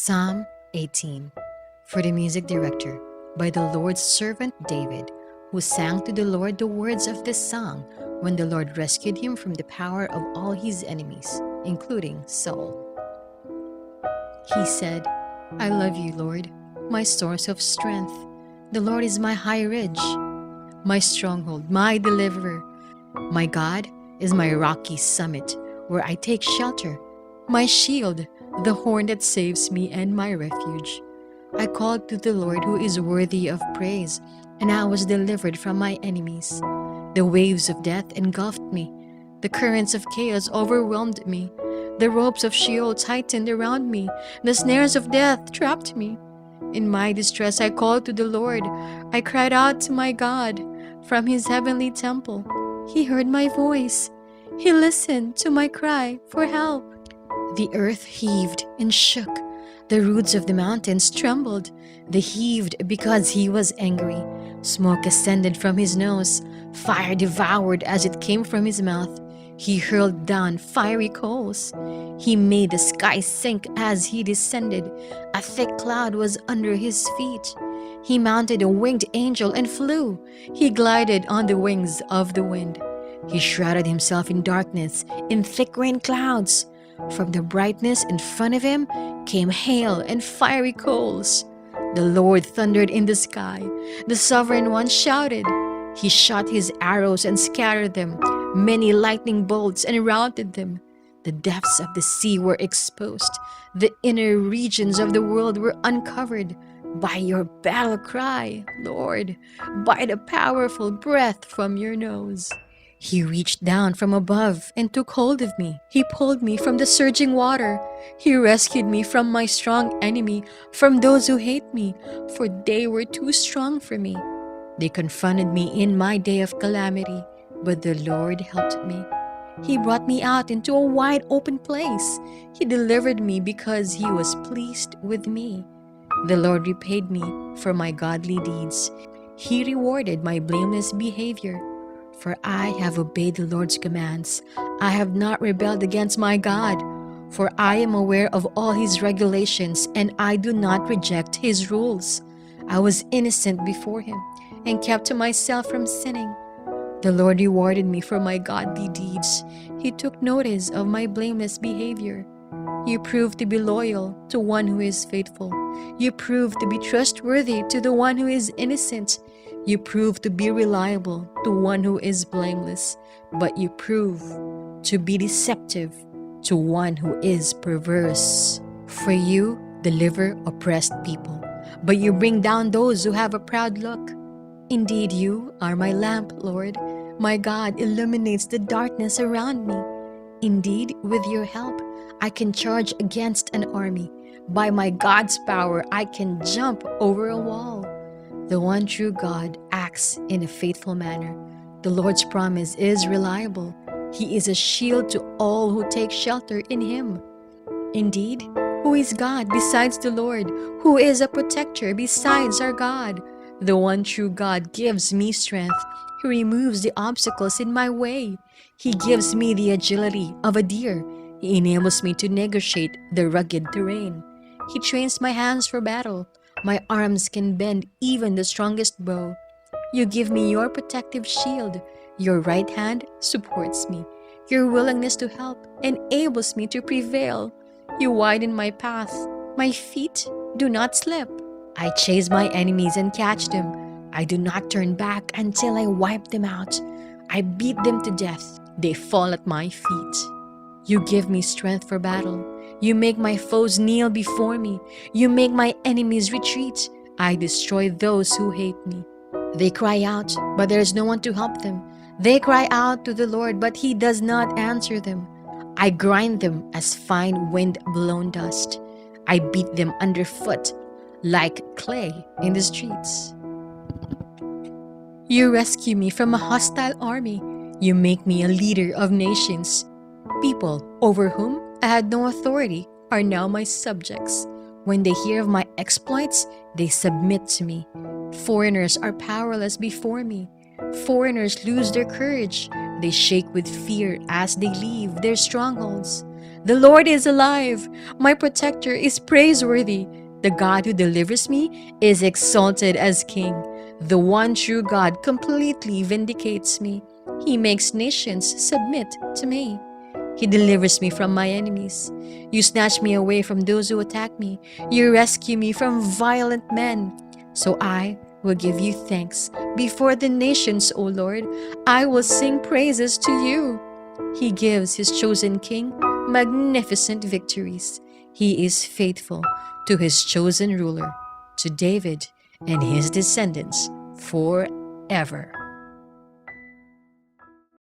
Psalm 18. For the music director, by the Lord's servant David, who sang to the Lord the words of this song when the Lord rescued him from the power of all his enemies, including Saul. He said, I love you, Lord, my source of strength. The Lord is my high ridge, my stronghold, my deliverer. My God is my rocky summit where I take shelter, my shield, the horn that saves me and my refuge. I called to the Lord who is worthy of praise, and I was delivered from my enemies. The waves of death engulfed me. The currents of chaos overwhelmed me. The ropes of Sheol tightened around me. The snares of death trapped me. In my distress, I called to the Lord. I cried out to my God from his heavenly temple. He heard my voice. He listened to my cry for help. The earth heaved and shook. The roots of the mountains trembled. They heaved because he was angry. Smoke ascended from his nose. Fire devoured as it came from his mouth. He hurled down fiery coals. He made the sky sink as he descended. A thick cloud was under his feet. He mounted a winged angel and flew. He glided on the wings of the wind. He shrouded himself in darkness, in thick rain clouds. From the brightness in front of him came hail and fiery coals. The Lord thundered in the sky. The Sovereign One shouted. He shot his arrows and scattered them. Many lightning bolts and routed them. The depths of the sea were exposed. The inner regions of the world were uncovered by your battle cry, Lord, by the powerful breath from your nose. He reached down from above and took hold of me. He pulled me from the surging water. He rescued me from my strong enemy, from those who hate me, for they were too strong for me. They confronted me in my day of calamity, but the Lord helped me. He brought me out into a wide open place. He delivered me because he was pleased with me. The Lord repaid me for my godly deeds. He rewarded my blameless behavior. For I have obeyed the Lord's commands. I have not rebelled against my God. For I am aware of all his regulations, and I do not reject his rules. I was innocent before him, and kept to myself from sinning. The Lord rewarded me for my godly deeds. He took notice of my blameless behavior. You prove to be loyal to one who is faithful. You prove to be trustworthy to the one who is innocent. You prove to be reliable to one who is blameless, but you prove to be deceptive to one who is perverse. For you deliver oppressed people, but you bring down those who have a proud look. Indeed, you are my lamp, Lord. My God illuminates the darkness around me. Indeed, with your help, I can charge against an army. By my God's power, I can jump over a wall. The one true God acts in a faithful manner. The Lord's promise is reliable. He is a shield to all who take shelter in him. Indeed, who is God besides the Lord? Who is a protector besides our God? The one true God gives me strength. He removes the obstacles in my way. He gives me the agility of a deer. He enables me to negotiate the rugged terrain. He trains my hands for battle. My arms can bend even the strongest bow. You give me your protective shield. Your right hand supports me. Your willingness to help enables me to prevail. You widen my path. My feet do not slip. I chase my enemies and catch them. I do not turn back until I wipe them out. I beat them to death. They fall at my feet. You give me strength for battle. You make my foes kneel before me. You make my enemies retreat. I destroy those who hate me. They cry out, but there is no one to help them. They cry out to the Lord, but he does not answer them. I grind them as fine wind-blown dust. I beat them underfoot like clay in the streets. You rescue me from a hostile army. You make me a leader of nations. People over whom I had no authority are now my subjects. When they hear of my exploits, they submit to me. Foreigners are powerless before me. Foreigners lose their courage. They shake with fear as they leave their strongholds. The Lord is alive. My protector is praiseworthy. The God who delivers me is exalted as king. The one true God completely vindicates me. He makes nations submit to me. He delivers me from my enemies. You snatch me away from those who attack me. You rescue me from violent men. So I will give you thanks before the nations, O Lord. I will sing praises to you. He gives his chosen king magnificent victories. He is faithful to his chosen ruler, to David and his descendants forever.